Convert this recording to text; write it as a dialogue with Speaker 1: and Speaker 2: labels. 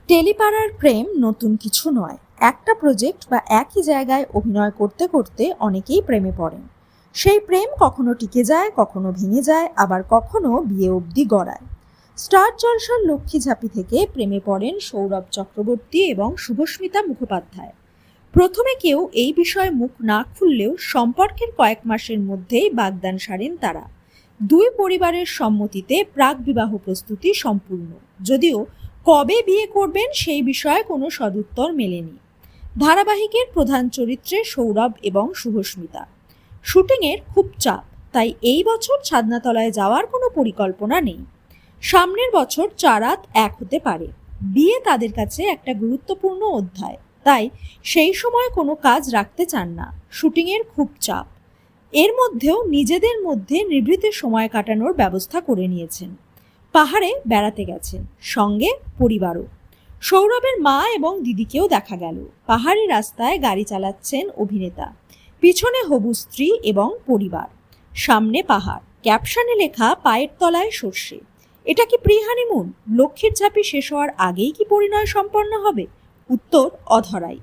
Speaker 1: টেলিপাড়ার প্রেম নতুন কিছু নয়। একটা প্রজেক্ট বা একই জায়গায় অভিনয় করতে করতে অনেকেই প্রেমে পড়েন। সেই প্রেম কখনো টিকে যায়, কখনো ভেঙে যায়, আবার কখনো বিয়ে অবধি গড়ায়। স্টার জলসার লক্ষ্মী ঝাঁপি থেকে প্রেমে পড়েন সৌরভ চক্রবর্তী এবং শুভস্মিতা মুখোপাধ্যায়। প্রথমে কেউ এই বিষয়ে মুখ না খুললেও সম্পর্কের কয়েক মাসের মধ্যেই বাগদান সারেন তারা। দুই পরিবারের সম্মতিতে প্রাক বিবাহ প্রস্তুতি সম্পূর্ণ, যদিও কবে বিয়ে করবেন সেই বিষয়ে কোনো সদুত্তর মেলেনি। ধারাবাহিকের প্রধান চরিত্রে সৌরভ এবং শুভস্মিতা। শুটিংয়ের খুব চাপ, তাই এই বছর ছাদনাতলায় যাওয়ার কোনো পরিকল্পনা নেই। সামনের বছর চারাত এক হতে পারে। বিয়ে তাদের কাছে একটা গুরুত্বপূর্ণ অধ্যায়, তাই সেই সময় কোনো কাজ রাখতে চান না। শুটিংয়ের খুব চাপ, এর মধ্যেও নিজেদের মধ্যে নিভৃতে সময় কাটানোর ব্যবস্থা করে নিয়েছেন। পাহাড়ে বেড়াতে গেছেন, সঙ্গে পরিবারও। সৌরভের মা এবং দিদিকেও দেখা গেল। পাহাড়ি রাস্তায় গাড়ি চালাচ্ছেন অভিনেতা, পিছনে হবু স্ত্রী এবং পরিবার, সামনে পাহাড়, ক্যাপশনে লেখা পায়ের তলায় সর্ষে। এটা কি প্রি হানিমুন? লক্ষ্মীর ঝাঁপি শেষ হওয়ার আগেই কি পরিণয় সম্পন্ন হবে? উত্তর অধরাই।